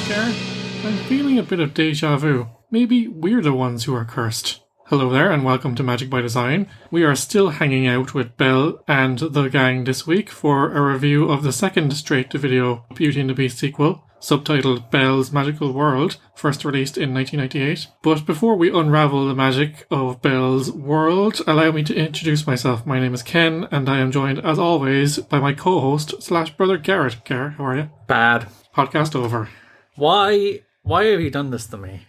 Gar, I'm feeling a bit of déjà vu. Maybe we're the ones who are cursed. Hello there and welcome to Magic by Design. We are still hanging out with Belle and the gang this week for a review of the second straight-to-video Beauty and the Beast sequel, subtitled Belle's Magical World, first released in 1998. But before we unravel the magic of Belle's world, allow me to introduce myself. My name is Ken and I am joined, as always, by my co-host / brother Garrett. Gar, how are you? Bad. Podcast over. Why have you done this to me?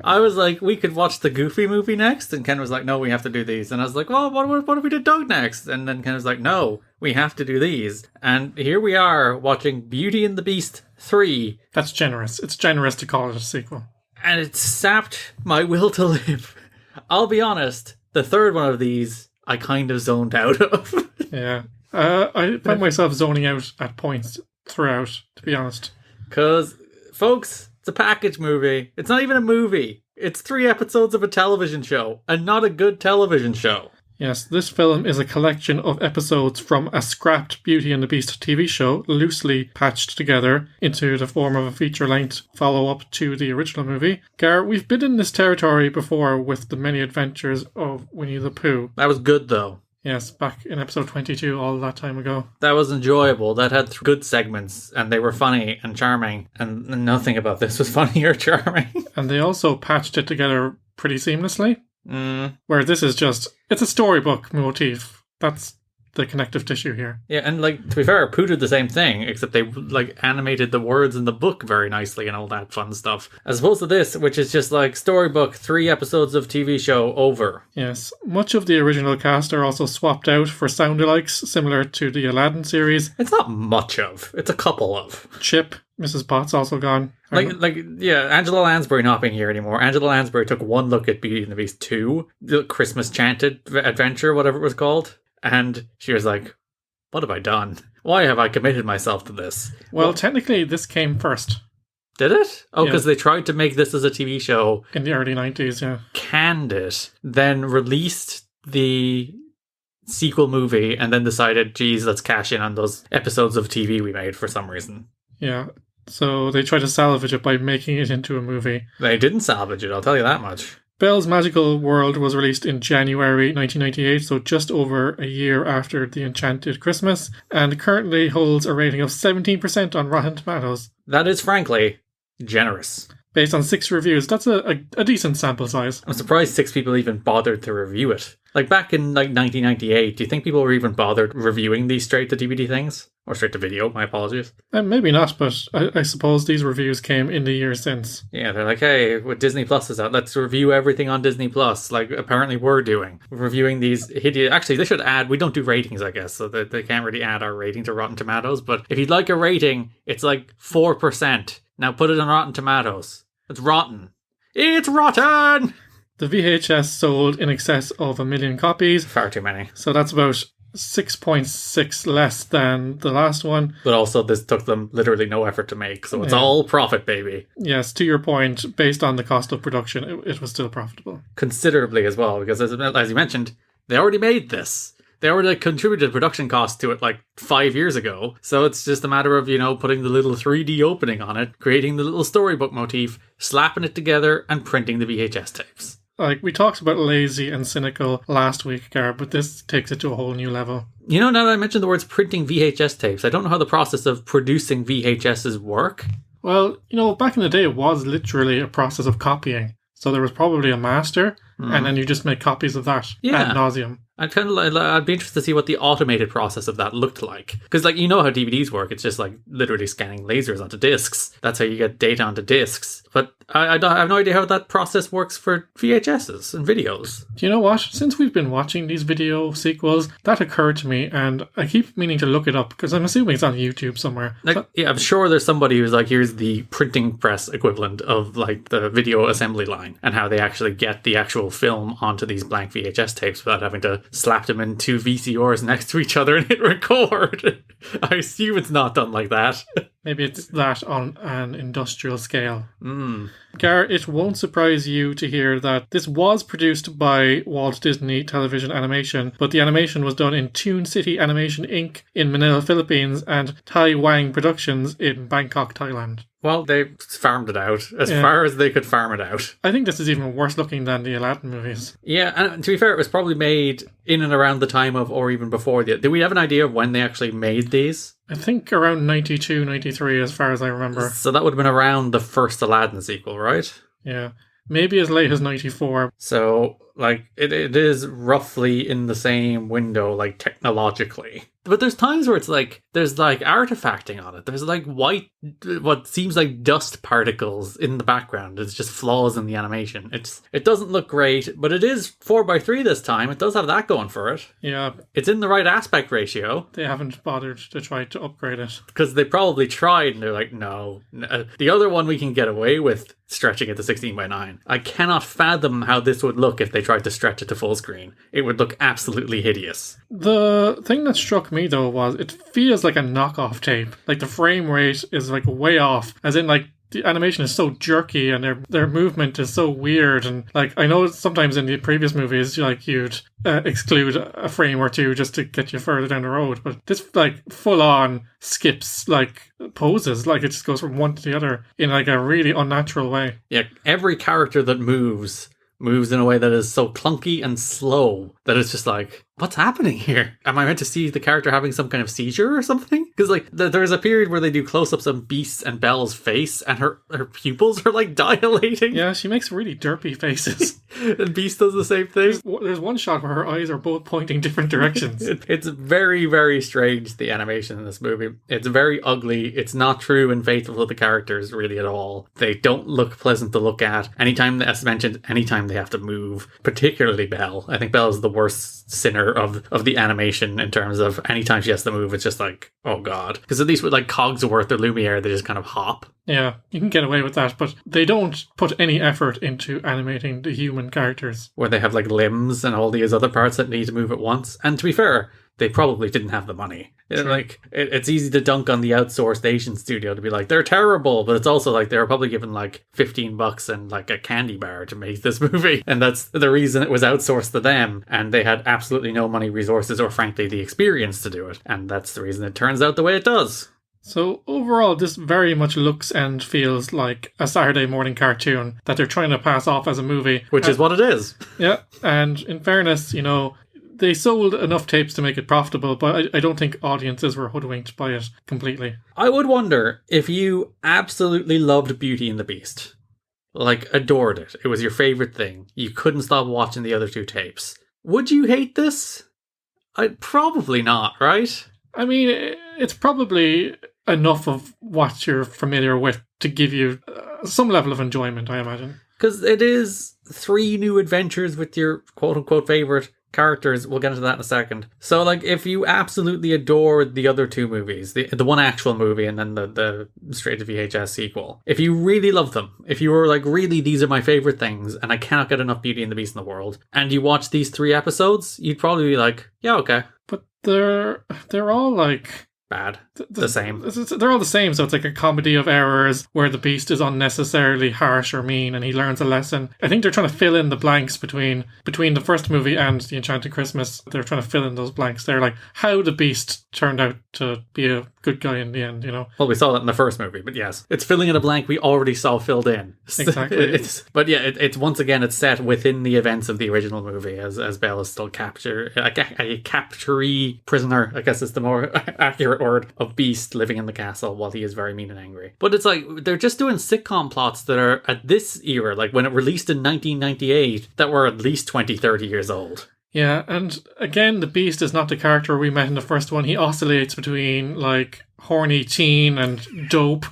I was like, we could watch the Goofy movie next, and Ken was like, no, we have to do these. And I was like, well, what if we did Doug next? And then Ken was like, no, we have to do these. And here we are watching Beauty and the Beast 3. That's generous. It's generous to call it a sequel. And it sapped my will to live. I'll be honest, the third one of these, I kind of zoned out of. Yeah. I found myself zoning out at points throughout, to be honest. Because, folks, it's a package movie. It's not even a movie. It's 3 episodes of a television show, and not a good television show. Yes, this film is a collection of episodes from a scrapped Beauty and the Beast TV show, loosely patched together into the form of a feature-length follow-up to the original movie. Gar, we've been in this territory before with the many adventures of Winnie the Pooh. That was good, though. Yes, back in episode 22, all that time ago. That was enjoyable. That had good segments, and they were funny and charming, and nothing about this was funny or charming. And they also patched it together pretty seamlessly. Where this is just, it's a storybook motif. That's the connective tissue here. Yeah, and to be fair, Pooh did the same thing, except they animated the words in the book very nicely and all that fun stuff. As opposed to this, which is just storybook, 3 episodes of TV show, over. Yes. Much of the original cast are also swapped out for sound-alikes, similar to the Aladdin series. It's not much of. It's a couple of. Chip, Mrs. Potts also gone. Angela Lansbury not being here anymore. Angela Lansbury took one look at Beauty and the Beast 2, the Christmas Chanted Adventure, whatever it was called. And she was like, what have I done? Why have I committed myself to this? Well, technically, this came first. Did it? Oh, because they tried to make this as a TV show. In the early 90s, yeah. Canned it, then released the sequel movie, and then decided, geez, let's cash in on those episodes of TV we made for some reason. Yeah. So they tried to salvage it by making it into a movie. They didn't salvage it, I'll tell you that much. Belle's Magical World was released in January 1998, so just over a year after The Enchanted Christmas, and currently holds a rating of 17% on Rotten Tomatoes. That is, frankly, generous. Based on 6 reviews, that's a decent sample size. I'm surprised 6 people even bothered to review it. Back in 1998, do you think people were even bothered reviewing these straight-to-DVD things? Or straight-to-video, my apologies. Maybe not, but I suppose these reviews came in the year since. Yeah, they're like, hey, what Disney Plus is out, let's review everything on Disney Plus, apparently we're doing. We're reviewing these hideous... Actually, they should add... We don't do ratings, I guess, so they can't really add our rating to Rotten Tomatoes, but if you'd like a rating, it's 4%. Now put it on Rotten Tomatoes. It's rotten. It's rotten! The VHS sold in excess of 1 million copies. Far too many. So that's about 6.6 less than the last one. But also this took them literally no effort to make, so it's all profit, baby. Yes, to your point, based on the cost of production, it was still profitable. Considerably as well, because as you mentioned, they already made this. They already contributed production costs to it 5 years ago. So it's just a matter of, putting the little 3D opening on it, creating the little storybook motif, slapping it together, and printing the VHS tapes. We talked about lazy and cynical last week, Gar, but this takes it to a whole new level. Now that I mentioned the words printing VHS tapes, I don't know how the process of producing VHSs work. Well, back in the day, it was literally a process of copying. So there was probably a master, and then you just make copies of that ad nauseum. I'd be interested to see what the automated process of that looked like. Because, how DVDs work, it's just, literally scanning lasers onto discs. That's how you get data onto discs. But I have no idea how that process works for VHSs and videos. Do you know what? Since we've been watching these video sequels, that occurred to me, and I keep meaning to look it up, because I'm assuming it's on YouTube somewhere. I'm sure there's somebody who's here's the printing press equivalent of, the video assembly line, and how they actually get the actual film onto these blank VHS tapes without having to slap them in 2 VCRs next to each other and hit record. I assume it's not done like that. Maybe it's that on an industrial scale. Mm. Gar, it won't surprise you to hear that this was produced by Walt Disney Television Animation, but the animation was done in Toon City Animation Inc. in Manila, Philippines, and Tai Wang Productions in Bangkok, Thailand. Well, they farmed it out as far as they could farm it out. I think this is even worse looking than the Aladdin movies. Yeah, and to be fair, it was probably made in and around the time of, or even before the... Do we have an idea of when they actually made these? I think around 92, 93, as far as I remember. So that would have been around the first Aladdin sequel, right? Yeah. Maybe as late as 94. So, like, it is roughly in the same window, like, technologically. But there's times where it's like, there's like artifacting on it. There's like white, what seems like dust particles in the background. It's just flaws in the animation. It doesn't look great, but it is 4:3 this time. It does have that going for it. Yeah. It's in the right aspect ratio. They haven't bothered to try to upgrade it. Because they probably tried and they're like, no. The other one we can get away with stretching it to 16:9. I cannot fathom how this would look if they tried to stretch it to full screen. It would look absolutely hideous. The thing that struck me though was it feels like a knockoff tape. Like the frame rate is like way off. As in like the animation is so jerky and their movement is so weird. And like I know sometimes in the previous movies like you'd exclude a frame or two just to get you further down the road. But this like full on skips like poses. Like it just goes from one to the other in like a really unnatural way. Yeah, every character that moves in a way that is so clunky and slow that it's just like, what's happening here? Am I meant to see the character having some kind of seizure or something? Because like there's a period where they do close-ups on Beast's and Belle's face and her pupils are like dilating. Yeah, she makes really derpy faces. And Beast does the same thing. There's one shot where her eyes are both pointing different directions. It's very, very strange, the animation in this movie. It's very ugly. It's not true and faithful to the characters really at all. They don't look pleasant to look at. Anytime, as mentioned, anytime they have to move, particularly Belle. I think Belle is the worst sinner of the animation in terms of anytime she has to move, it's just like, oh god. Because at least with like Cogsworth or Lumiere, they just kind of hop. Yeah, you can get away with that, but they don't put any effort into animating the human characters. Where they have like limbs and all these other parts that need to move at once. And to be fair, they probably didn't have the money. Like it's easy to dunk on the outsourced Asian studio to be like, they're terrible, but it's also like they were probably given like $15 and like a candy bar to make this movie. And that's the reason it was outsourced to them. And they had absolutely no money, resources, or frankly the experience to do it. And that's the reason it turns out the way it does. So overall, this very much looks and feels like a Saturday morning cartoon that they're trying to pass off as a movie. Which is what it is. Yeah, and in fairness, you know, they sold enough tapes to make it profitable, but I don't think audiences were hoodwinked by it completely. I would wonder if you absolutely loved Beauty and the Beast. Like, adored it. It was your favourite thing. You couldn't stop watching the other two tapes. Would you hate this? Probably not, right? I mean, it's probably enough of what you're familiar with to give you some level of enjoyment, I imagine. Because it is 3 new adventures with your quote-unquote favourite characters. We'll get into that in a second. So, like, if you absolutely adored the other 2 movies, the one actual movie and then the straight to VHS sequel, if you really love them, if you were like, really, these are my favourite things and I cannot get enough Beauty and the Beast in the world, and you watch these 3 episodes, you'd probably be like, yeah, okay. But they're all like... bad. The same. They're all the same, so it's like a comedy of errors where the Beast is unnecessarily harsh or mean and he learns a lesson. I think they're trying to fill in the blanks between the first movie and The Enchanted Christmas. They're trying to fill in those blanks. They're like, how the Beast turned out to be a good guy in the end, you know? Well, we saw that in the first movie, but yes. It's filling in a blank we already saw filled in. Exactly. But yeah, it's once again, it's set within the events of the original movie as Belle is still a capturee prisoner, I guess is the more accurate word, of Beast living in the castle while he is very mean and angry. But it's like, they're just doing sitcom plots that are at this era, like when it released in 1998, that were at least 20, 30 years old. Yeah, and again, the Beast is not the character we met in the first one. He oscillates between, like, horny teen and dope,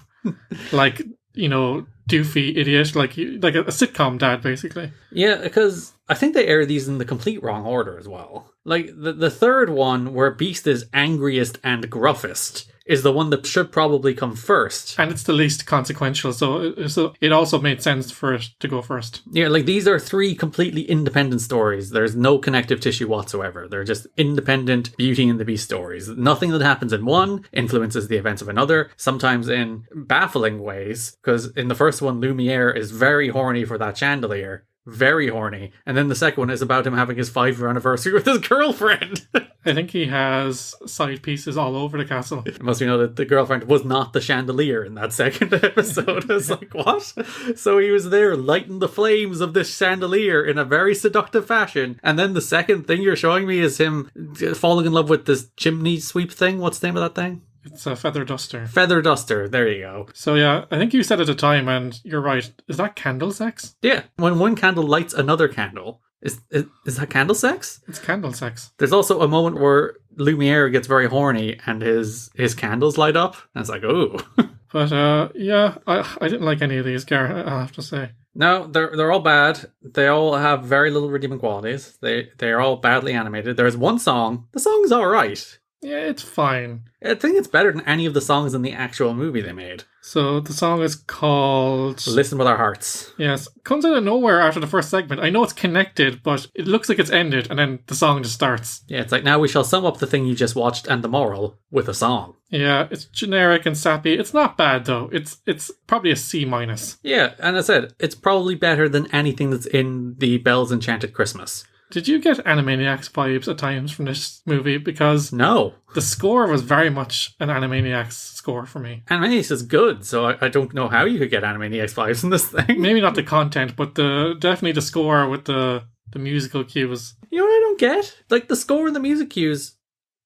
like, you know, doofy idiot, like a sitcom dad, basically. Yeah, because I think they air these in the complete wrong order as well. Like, the third one, where Beast is angriest and gruffest, is the one that should probably come first. And it's the least consequential, so it also made sense for it to go first. Yeah, like these are three completely independent stories. There's no connective tissue whatsoever. They're just independent Beauty and the Beast stories. Nothing that happens in one influences the events of another, sometimes in baffling ways, because in the first one, Lumiere is very horny for that chandelier. Very horny. And then the second one is about him having his 5-year anniversary with his girlfriend. I think he has side pieces all over the castle. It must be known that the girlfriend was not the chandelier in that second episode. It's like, what? So he was there lighting the flames of this chandelier in a very seductive fashion. And then the second thing you're showing me is him falling in love with this chimney sweep thing. What's the name of that thing? It's a feather duster. Feather duster, there you go. So yeah, I think you said at the time, and you're right. Is that candle sex? Yeah, when one candle lights another candle. Is that candle sex? It's candle sex. There's also a moment where Lumiere gets very horny and his candles light up. And it's like, ooh. But yeah, I didn't like any of these, Gar, I'll have to say. No, they're all bad. They all have very little redeeming qualities. They're all badly animated. There's one song. The song's alright. Yeah, it's fine. I think it's better than any of the songs in the actual movie they made. So the song is called... Listen with Our Hearts. Yes. Comes out of nowhere after the first segment. I know it's connected, but it looks like it's ended, and then the song just starts. Yeah, it's like, now we shall sum up the thing you just watched and the moral with a song. Yeah, it's generic and sappy. It's not bad, though. It's probably a C-. Yeah, and I said, it's probably better than anything that's in the Belle's Enchanted Christmas. Did you get Animaniacs vibes at times from this movie? Because no, the score was very much an Animaniacs score for me. Animaniacs is good, so I don't know how you could get Animaniacs vibes in this thing. Maybe not the content, but definitely the score with the musical cues. You know what I don't get? Like, the score and the music cues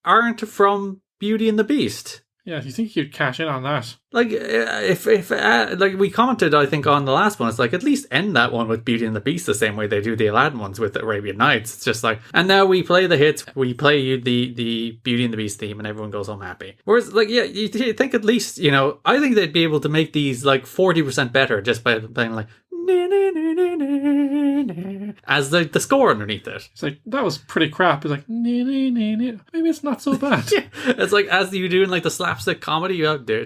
aren't from Beauty and the Beast. Yeah, you think you'd cash in on that? Like, if like we commented, I think, on the last one, it's like, at least end that one with Beauty and the Beast the same way they do the Aladdin ones with Arabian Nights. It's just like, and now we play the hits, we play you the Beauty and the Beast theme, and everyone goes home happy. Whereas, like, yeah, you think at least, you know, I think they'd be able to make these like 40% better just by playing like as the score underneath it. It's like, that was pretty crap. It's like, maybe it's not so bad. Yeah. It's like, as you do in like the slapstick comedy, you have you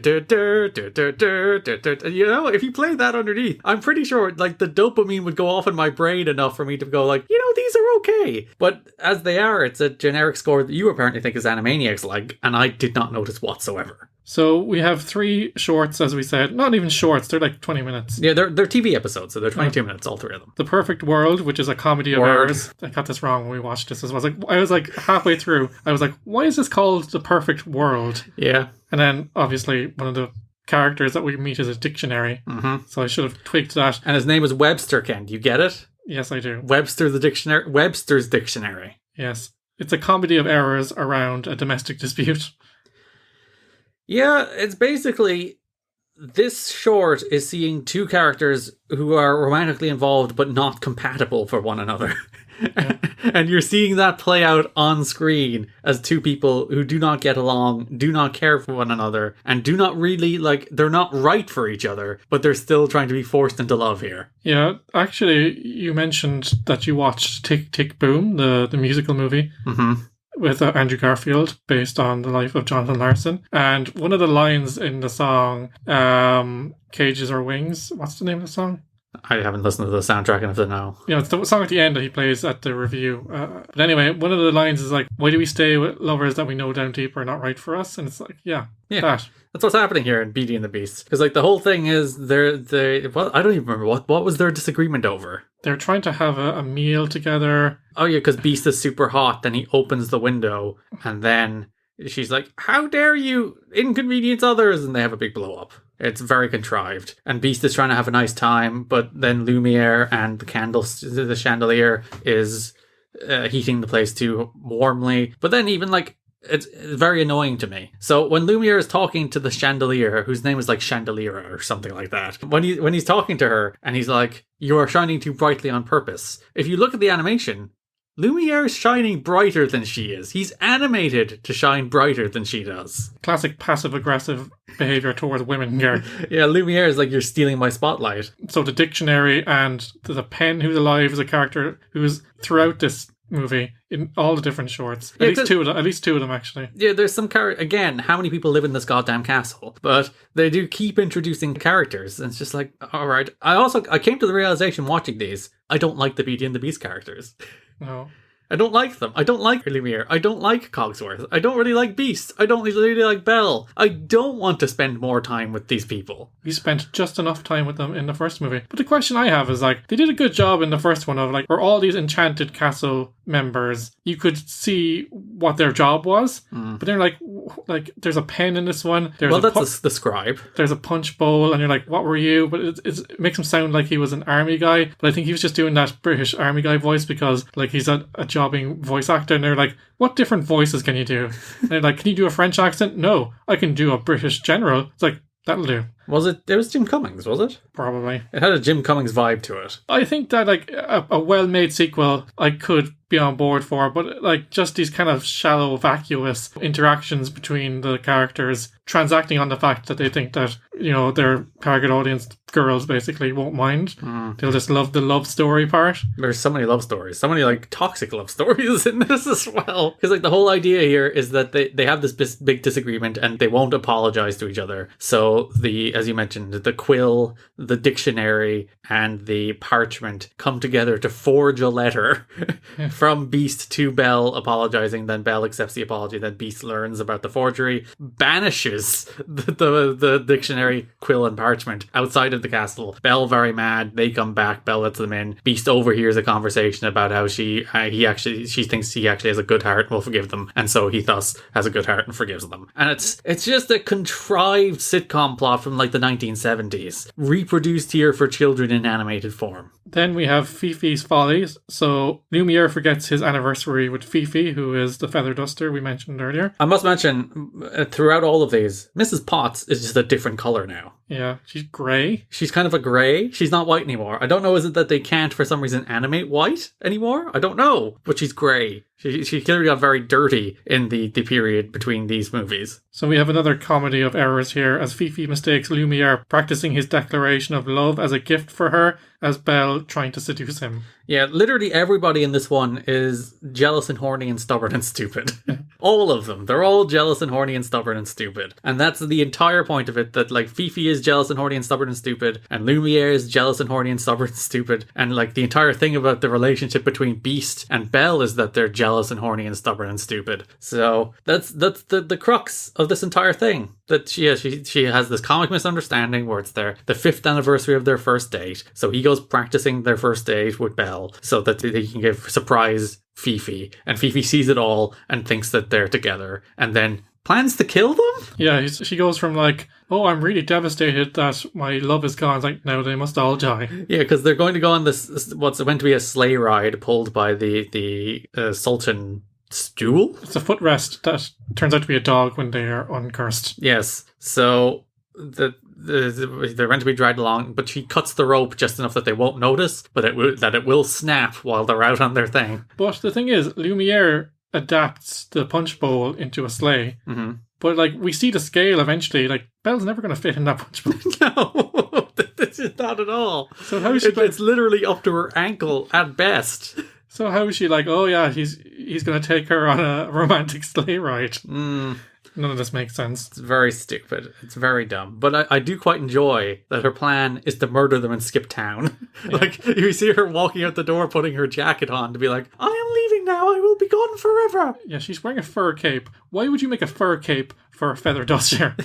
know, if you play that underneath, I'm pretty sure like the dopamine would go off in my brain enough for me to go like, you know, these are okay. But as they are, it's a generic score that you apparently think is Animaniacs like, and I did not notice whatsoever. So we have 3 shorts, as we said. Not even shorts, they're like 20 minutes. Yeah, they're TV episodes, so they're 22 minutes, all 3 of them. The Perfect World, which is a comedy of errors. I got this wrong when we watched this. I was like halfway through, I was like, why is this called The Perfect World? Yeah. And then, obviously, one of the characters that we meet is a dictionary. Mm-hmm. So I should have tweaked that. And his name is Webster, Ken. Do you get it? Yes, I do. Webster's Dictionary. Yes. It's a comedy of errors around a domestic dispute. Yeah, it's basically, this short is seeing 2 characters who are romantically involved but not compatible for one another. Yeah. And you're seeing that play out on screen as 2 people who do not get along, do not care for one another, and do not really, like, they're not right for each other, but they're still trying to be forced into love here. Yeah, actually, you mentioned that you watched Tick, Tick, Boom, the musical movie. Mm-hmm. With Andrew Garfield, based on the life of Jonathan Larson. And one of the lines in the song, Cages or Wings, what's the name of the song? I haven't listened to the soundtrack enough to know. Yeah, it's the song at the end that he plays at the review. But anyway, one of the lines is like, why do we stay with lovers that we know down deep are not right for us? And it's like, yeah. That's what's happening here in Beauty and the Beast. Because like the whole thing is, well, I don't even remember what was their disagreement over. They're trying to have a meal together. Oh yeah, because Beast is super hot, then he opens the window, and then she's like, how dare you inconvenience others? And they have a big blow up. It's very contrived. And Beast is trying to have a nice time, but then Lumiere and the chandelier is heating the place too warmly. But then even like, it's very annoying to me. So when Lumiere is talking to the chandelier, whose name is like Chandeliera or something like that, when he's talking to her and he's like, you are shining too brightly on purpose. If you look at the animation, Lumiere is shining brighter than she is. He's animated to shine brighter than she does. Classic passive-aggressive behaviour towards women here. Yeah, Lumiere is like, you're stealing my spotlight. So the dictionary and the pen who's alive is a character who's throughout this movie in all the different shorts. Yeah, At least two of them, actually. Yeah, there's some again, how many people live in this goddamn castle? But they do keep introducing characters, and it's just like, all right. I came to the realization watching these, I don't like the Beauty and the Beast characters. No. I don't like them. I don't like Lumiere. I don't like Cogsworth. I don't really like Beast. I don't really like Belle. I don't want to spend more time with these people. We spent just enough time with them in the first movie. But the question I have is, like, they did a good job in the first one of, like, for all these enchanted castle members, you could see what their job was. But then, like, there's a pen in this one. That's the scribe. There's a punch bowl, and you're like, what were you? But it makes him sound like he was an army guy. But I think he was just doing that British army guy voice because, like, he's a jobbing voice actor. And they're like, what different voices can you do? And they're like, can you do a French accent? No, I can do a British general. It's like, that'll do. It was Jim Cummings, was it? Probably. It had a Jim Cummings vibe to it. I think that, like, a well-made sequel I could be on board for, but, like, just these kind of shallow, vacuous interactions between the characters transacting on the fact that they think that, you know, their target audience, girls, basically won't mind. They'll just love the love story part. There's so many love stories, so many, like, toxic love stories in this as well. Because, like, the whole idea here is that they have this big disagreement and they won't apologize to each other. So as you mentioned, the quill, the dictionary, and the parchment come together to forge a letter from Beast to Belle apologizing. Then Belle accepts the apology. Then Beast learns about the forgery, banishes the dictionary, quill, and parchment outside of the castle. Belle very mad. They come back. Belle lets them in. Beast overhears a conversation about how she thinks he actually has a good heart and will forgive them, and so he thus has a good heart and forgives them. And it's just a contrived sitcom plot from, like, the 1970s, reproduced here for children in animated form. Then we have Fifi's Follies. So Lumiere forgets his anniversary with Fifi, who is the feather duster we mentioned earlier. I must mention, throughout all of these, Mrs. Potts is just a different colour now. Yeah, she's grey. She's kind of a grey. She's not white anymore. I don't know, is it that they can't, for some reason, animate white anymore? I don't know, but she's grey. She clearly got very dirty in the period between these movies. So we have another comedy of errors here, as Fifi mistakes Lumiere practicing his declaration of love as a gift for her, as Belle trying to seduce him. Yeah, literally everybody in this one is jealous and horny and stubborn and stupid. All of them. They're all jealous and horny and stubborn and stupid. And that's the entire point of it, that, like, Fifi is jealous and horny and stubborn and stupid, and Lumiere is jealous and horny and stubborn and stupid. And, like, the entire thing about the relationship between Beast and Belle is that they're jealous and horny and stubborn and stupid. So that's the crux of this entire thing. That she has this comic misunderstanding where it's the 5th anniversary of their first date. So he goes practicing their first date with Belle so that they can give surprise Fifi. And Fifi sees it all and thinks that they're together and then plans to kill them? Yeah, she goes from, like, oh, I'm really devastated that my love is gone. It's like, no, they must all die. Yeah, because they're going to go on this, what's meant to be a sleigh ride pulled by the Sultan stool? It's a footrest that turns out to be a dog when they are uncursed. Yes. So they're meant to be dragged along, but she cuts the rope just enough that they won't notice, but it will snap while they're out on their thing. But the thing is, Lumiere adapts the punch bowl into a sleigh. Mm-hmm. But, like, we see the scale eventually. Like, Belle's never going to fit in that punch bowl. No, this is not at all. So how is she? It's literally up to her ankle at best. So how is she like, oh yeah, he's going to take her on a romantic sleigh ride? None of this makes sense. It's very stupid. It's very dumb. But I do quite enjoy that her plan is to murder them and skip town. Yeah. Like, you see her walking out the door, putting her jacket on to be like, I am leaving now. I will be gone forever. Yeah, she's wearing a fur cape. Why would you make a fur cape for a feather duster?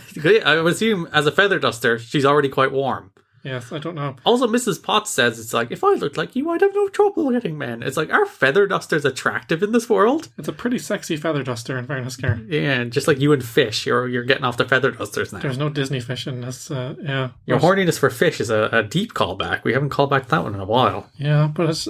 I would assume as a feather duster, she's already quite warm. Yes, I don't know. Also, Mrs. Potts says, it's like, if I looked like you, I'd have no trouble getting men. It's like, are feather dusters attractive in this world? It's a pretty sexy feather duster, in fairness, Gar. Yeah, just like you and fish, you're getting off the feather dusters now. There's no Disney fish in this, yeah. Your horniness for fish is a deep callback. We haven't called back that one in a while. Yeah, but it's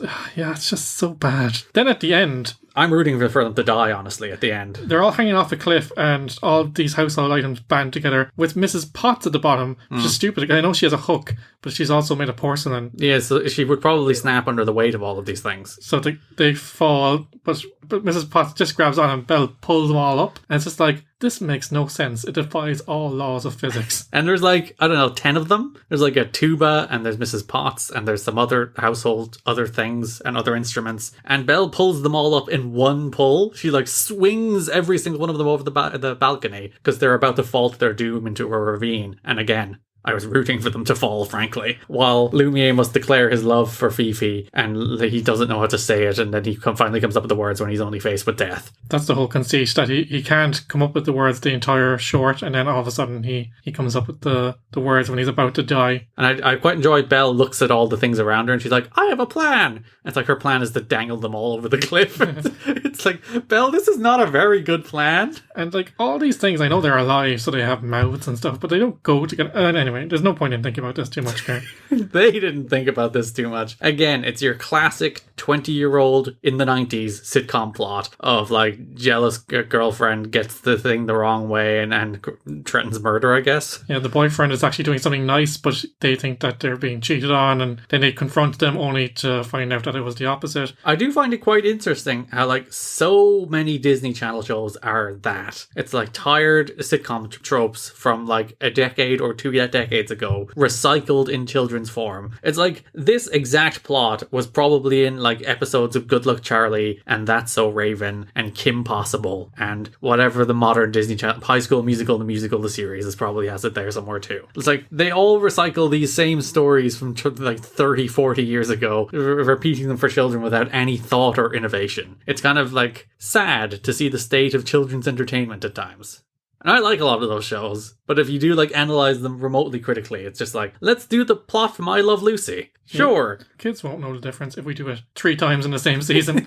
just so bad. Then at the end, I'm rooting for them to die, honestly, at the end. They're all hanging off a cliff and all these household items band together with Mrs. Potts at the bottom, which is stupid. I know she has a hook, but she's also made of porcelain. Yeah, so she would probably snap under the weight of all of these things. So they fall, but But Mrs. Potts just grabs on and Belle pulls them all up. And it's just like, this makes no sense. It defies all laws of physics. And there's like, I don't know, 10 of them. There's like a tuba and there's Mrs. Potts and there's some other household, other things and other instruments. And Belle pulls them all up in one pull. She like swings every single one of them over the balcony because they're about to fall to their doom into a ravine. And again, I was rooting for them to fall, frankly. While Lumiere must declare his love for Fifi, and he doesn't know how to say it, and then he finally comes up with the words when he's only faced with death. That's the whole conceit, that he can't come up with the words the entire short, and then all of a sudden he comes up with the words when he's about to die. And I quite enjoy Belle looks at all the things around her, and she's like, I have a plan! And it's like her plan is to dangle them all over the cliff. It's like, Belle, this is not a very good plan. And like, all these things, I know they're alive, so they have mouths and stuff, but they don't go together. Anyway, there's no point in thinking about this too much, Karen. They didn't think about this too much. Again, it's your classic 20-year-old in the 90s sitcom plot of like jealous girlfriend gets the thing the wrong way and threatens murder, I guess. Yeah, the boyfriend is actually doing something nice, but they think that they're being cheated on, and then they confront them only to find out that it was the opposite. I do find it quite interesting how like so many Disney Channel shows are that. It's like tired sitcom tropes from like a decade or 2 decades ago, recycled in children's form. It's like this exact plot was probably in like episodes of Good Luck Charlie and That's So Raven and Kim Possible and whatever the modern Disney Channel, High School Musical, the series is probably has it there somewhere too. It's like they all recycle these same stories from like 30, 40 years ago, repeating them for children without any thought or innovation. It's kind of like sad to see the state of children's entertainment at times. And I like a lot of those shows, but if you do like analyze them remotely critically, it's just like, let's do the plot from I Love Lucy. Sure. Yeah, kids won't know the difference if we do it 3 times in the same season.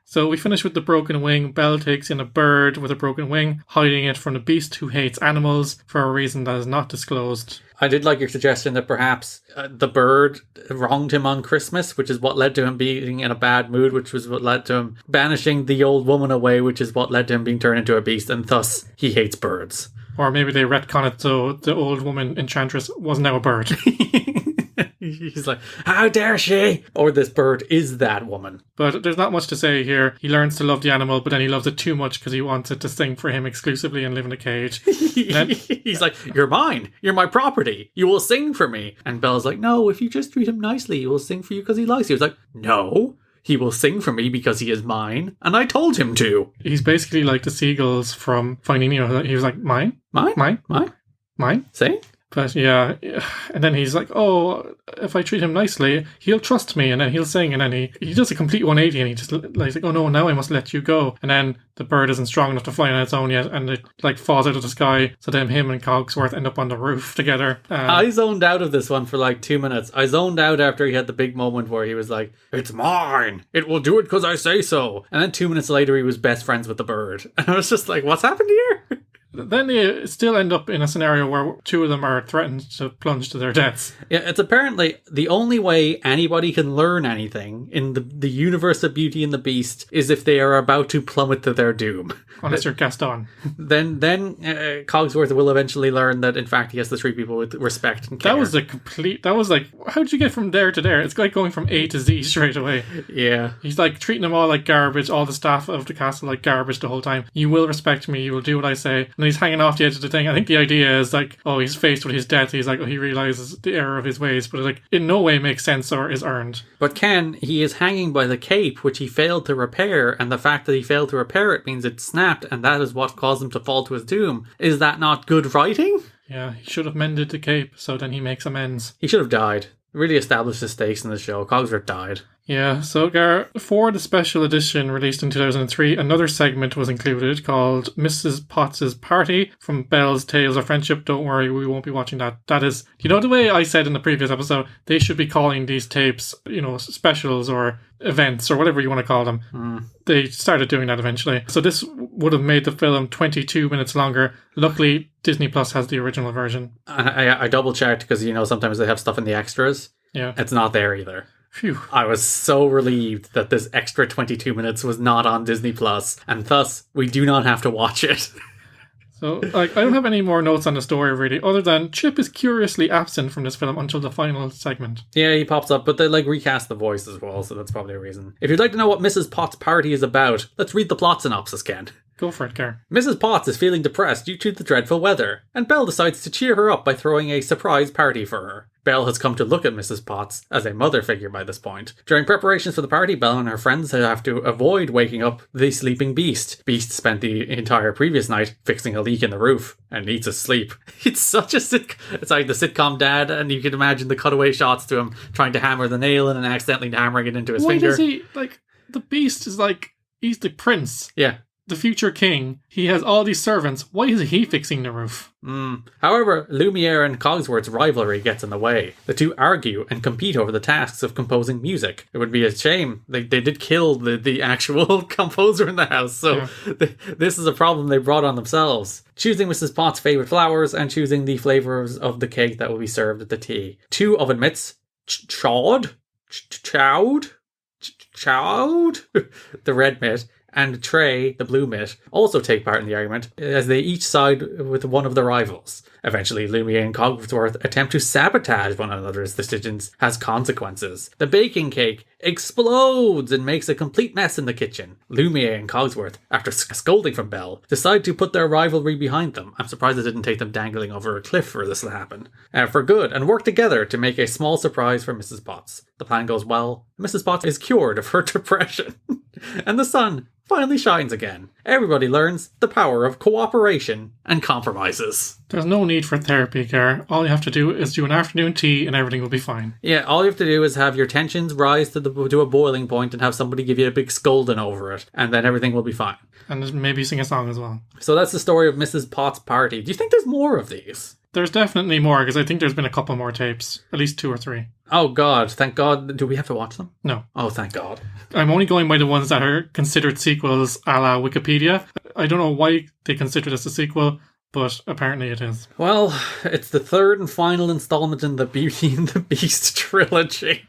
So we finish with the broken wing. Belle takes in a bird with a broken wing, hiding it from the beast who hates animals for a reason that is not disclosed. I did like your suggestion that perhaps the bird wronged him on Christmas, which is what led to him being in a bad mood, which was what led to him banishing the old woman away, which is what led to him being turned into a beast, and thus he hates birds. Or maybe they retcon it so the old woman enchantress was now a bird. He's like, how dare she? Or this bird is that woman. But there's not much to say here. He learns to love the animal, but then he loves it too much because he wants it to sing for him exclusively and live in a cage. He's like, you're mine. You're my property. You will sing for me. And Belle's like, no, if you just treat him nicely, he will sing for you because he likes you. He's like, no. He will sing for me because he is mine, and I told him to. He's basically like the seagulls from Finding Nemo. He was like, mine? Mine? Mine? Mine? Mine? Sing? But yeah, and then he's like, oh, if I treat him nicely, he'll trust me, and then he'll sing, and then he does a complete 180, and he just like, oh no, now I must let you go. And then the bird isn't strong enough to fly on its own yet, and it like falls out of the sky, so then him and Cogsworth end up on the roof together. I zoned out of this one for like 2 minutes. I zoned out after he had the big moment where he was like, it's mine, it will do it because I say so. And then 2 minutes later he was best friends with the bird. And I was just like, what's happened here? Then they still end up in a scenario where 2 of them are threatened to plunge to their deaths. Yeah, it's apparently the only way anybody can learn anything in the universe of Beauty and the Beast is if they are about to plummet to their doom. Unless you're Gaston. Then Cogsworth will eventually learn that in fact he has to treat people with respect and care. That was like, how'd you get from there to there? It's like going from A to Z straight away. Yeah. He's like treating them all like garbage, all the staff of the castle like garbage the whole time. You will respect me, you will do what I say. And he's hanging off the edge of the thing. I think the idea is like, oh, he's faced with his death. He's like, oh, he realizes the error of his ways, but it like in no way makes sense or is earned. But Ken, he is hanging by the cape, which he failed to repair, and the fact that he failed to repair it means it snapped, and that is what caused him to fall to his doom. Is that not good writing? Yeah, he should have mended the cape, so then he makes amends. He should have died. Really established the stakes in the show. Cogsworth died. Yeah, so Gar, for the special edition released in 2003, another segment was included called Mrs. Potts' Party from Belle's Tales of Friendship. Don't worry, we won't be watching that. That is, you know the way I said in the previous episode, they should be calling these tapes, you know, specials or events or whatever you want to call them. They started doing that eventually. So this would have made the film 22 minutes longer. Luckily, Disney Plus has the original version. I double checked because, you know, sometimes they have stuff in the extras. Yeah. It's not there either. Phew. I was so relieved that this extra 22 minutes was not on Disney Plus, and thus we do not have to watch it. So, like, I don't have any more notes on the story, really, other than Chip is curiously absent from this film until the final segment. Yeah, he pops up, but they, like, recast the voice as well, so that's probably a reason. If you'd like to know what Mrs. Potts' party is about, let's read the plot synopsis, Ken. Go for it, Gar. Mrs. Potts is feeling depressed due to the dreadful weather, and Belle decides to cheer her up by throwing a surprise party for her. Belle has come to look at Mrs. Potts as a mother figure by this point. During preparations for the party, Belle and her friends have to avoid waking up the sleeping Beast. Beast spent the entire previous night fixing a leak in the roof and needs to sleep. It's such a it's like the sitcom dad, and you can imagine the cutaway shots to him trying to hammer the nail in and accidentally hammering it into his finger. Why does he, like, the Beast is like, he's the prince. Yeah. The future king. He has all these servants. Why is he fixing the roof? However, Lumiere and Cogsworth's rivalry gets in the way. The two argue and compete over the tasks of composing music. It would be a shame. They did kill the actual composer in the house, so this is a problem they brought on themselves. Choosing Mrs. Potts' favourite flowers and choosing the flavours of the cake that will be served at the tea. Two oven mitts, chowed, the red mitt, and Trey, the blue mitt, also take part in the argument, as they each side with one of the rivals. Eventually, Lumiere and Cogsworth attempt to sabotage one another's decisions as consequences. The baking cake explodes and makes a complete mess in the kitchen. Lumiere and Cogsworth, after scolding from Belle, decide to put their rivalry behind them. I'm surprised it didn't take them dangling over a cliff for this to happen. For good, and work together to make a small surprise for Mrs. Potts. The plan goes well. Mrs. Potts is cured of her depression. And the sun finally shines again. Everybody learns the power of cooperation and compromises. There's no need for therapy, Gar. All you have to do is do an afternoon tea and everything will be fine. Yeah, all you have to do is have your tensions rise to a boiling point and have somebody give you a big scolding over it, and then everything will be fine. And maybe sing a song as well. So that's the story of Mrs. Potts' party. Do you think there's more of these? There's definitely more, because I think there's been a couple more tapes. At least 2 or 3. Oh God, thank God. Do we have to watch them? No. Oh, thank God. I'm only going by the ones that are considered sequels a la Wikipedia. I don't know why they consider this a sequel, but apparently it is. Well, it's the third and final installment in the Beauty and the Beast trilogy.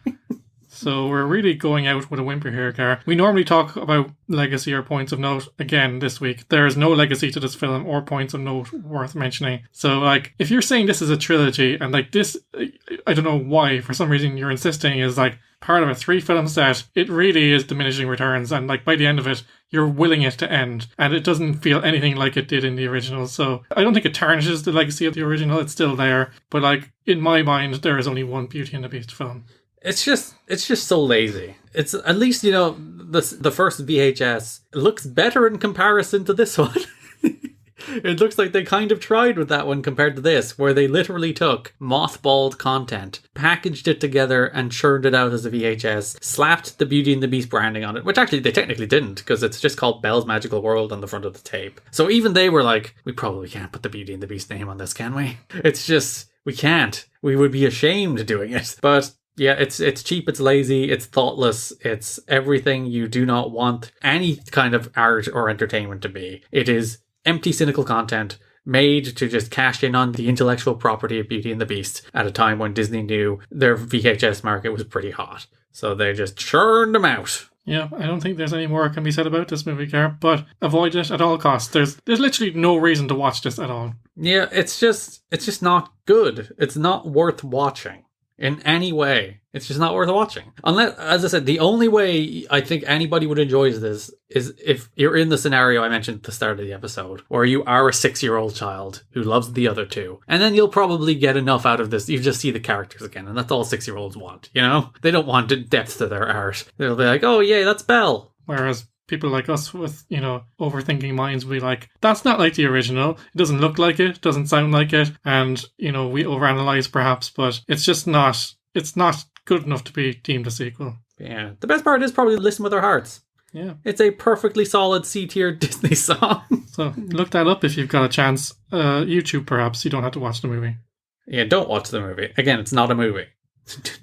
So we're really going out with a whimper here, Gar. We normally talk about legacy or points of note. Again, this week, there is no legacy to this film or points of note worth mentioning. So, like, if you're saying this is a trilogy, and, like, this, I don't know why, for some reason you're insisting is, like, part of a 3-film set, it really is diminishing returns. And, like, by the end of it, you're willing it to end. And it doesn't feel anything like it did in the original. So I don't think it tarnishes the legacy of the original. It's still there. But, like, in my mind, there is only one Beauty and the Beast film. It's just so lazy. It's at least, you know, the first VHS looks better in comparison to this one. It looks like they kind of tried with that one compared to this, where they literally took mothballed content, packaged it together and churned it out as a VHS, slapped the Beauty and the Beast branding on it, which actually they technically didn't, because it's just called Belle's Magical World on the front of the tape. So even they were like, we probably can't put the Beauty and the Beast name on this, can we? It's just, we can't. We would be ashamed doing it. But yeah, it's cheap, it's lazy, it's thoughtless, it's everything you do not want any kind of art or entertainment to be. It is empty, cynical content made to just cash in on the intellectual property of Beauty and the Beast at a time when Disney knew their VHS market was pretty hot. So they just churned them out. Yeah, I don't think there's any more can be said about this movie, Gar, but avoid it at all costs. There's literally no reason to watch this at all. Yeah, it's just not good. It's not worth watching. In any way. It's just not worth watching. Unless, as I said, the only way I think anybody would enjoy this is if you're in the scenario I mentioned at the start of the episode, where you are a 6-year-old child who loves the other two. And then you'll probably get enough out of this. You just see the characters again, and that's all 6-year-olds want, you know? They don't want depth to their art. They'll be like, oh, yay, that's Belle. Whereas people like us with, you know, overthinking minds will be like, that's not like the original. It doesn't look like it, doesn't sound like it. And, you know, we overanalyze perhaps, but it's just not, it's not good enough to be deemed a sequel. Yeah. The best part is probably Listen with Our Hearts. Yeah. It's a perfectly solid C-tier Disney song. So look that up if you've got a chance. YouTube perhaps, you don't have to watch the movie. Yeah, don't watch the movie. Again, it's not a movie.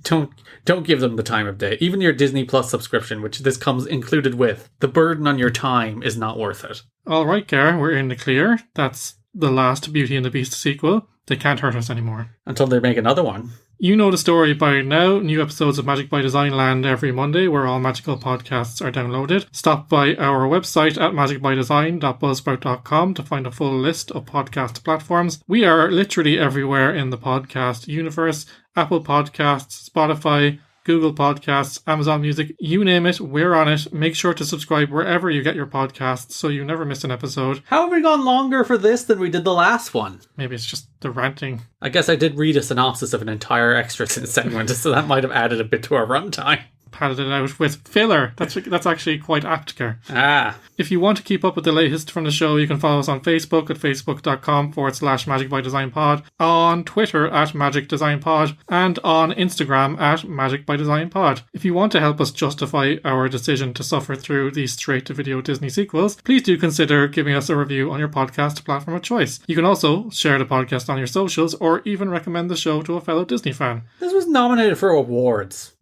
Don't give them the time of day. Even your Disney Plus subscription, which this comes included with, the burden on your time is not worth it. All right, Gar, we're in the clear. That's the last Beauty and the Beast sequel. They can't hurt us anymore. Until they make another one. You know the story by now. New episodes of Magic by Design land every Monday, where all magical podcasts are downloaded. Stop by our website at magicbydesign.buzzsprout.com to find a full list of podcast platforms. We are literally everywhere in the podcast universe. Apple Podcasts, Spotify, Google Podcasts, Amazon Music, you name it, we're on it. Make sure to subscribe wherever you get your podcasts so you never miss an episode. How have we gone longer for this than we did the last one? Maybe it's just the ranting. I guess I did read a synopsis of an entire extra segment, so that might have added a bit to our runtime. Padded it out with filler. That's actually quite apt, Gar. Ah. If you want to keep up with the latest from the show, you can follow us on Facebook at facebook.com/magicbydesignpod, on Twitter at magicdesignpod, and on Instagram at magicbydesignpod. If you want to help us justify our decision to suffer through these straight-to-video Disney sequels, please do consider giving us a review on your podcast platform of choice. You can also share the podcast on your socials, or even recommend the show to a fellow Disney fan. This was nominated for awards.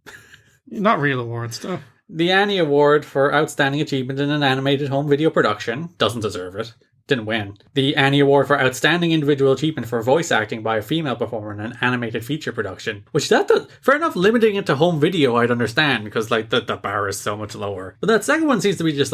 Not real awards, though. The Annie Award for Outstanding Achievement in an Animated Home Video Production. Doesn't deserve it. Didn't win. The Annie Award for Outstanding Individual Achievement for Voice Acting by a Female Performer in an Animated Feature Production. Which fair enough, limiting it to home video I'd understand, because the bar is so much lower. But that second one seems to be just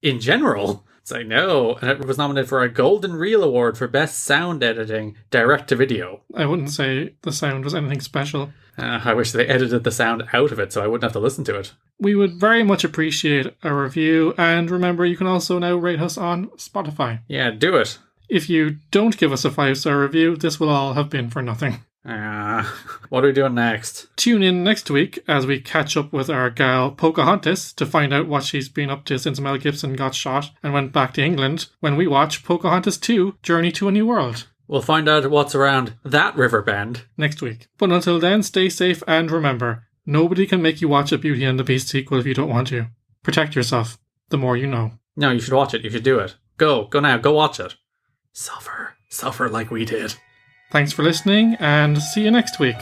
in general. It's no. And it was nominated for a Golden Reel Award for Best Sound Editing Direct to Video. I wouldn't say the sound was anything special. I wish they edited the sound out of it so I wouldn't have to listen to it. We would very much appreciate a review, and remember, you can also now rate us on Spotify. Yeah, do it. If you don't give us a 5-star review, this will all have been for nothing. What are we doing next? Tune in next week as we catch up with our gal Pocahontas to find out what she's been up to since Mel Gibson got shot and went back to England when we watch Pocahontas 2, Journey to a New World. We'll find out what's around that river bend next week. But until then, stay safe and remember, nobody can make you watch a Beauty and the Beast sequel if you don't want to. Protect yourself. The more you know. No, you should watch it. You should do it. Go now. Go watch it. Suffer like we did. Thanks for listening, and see you next week.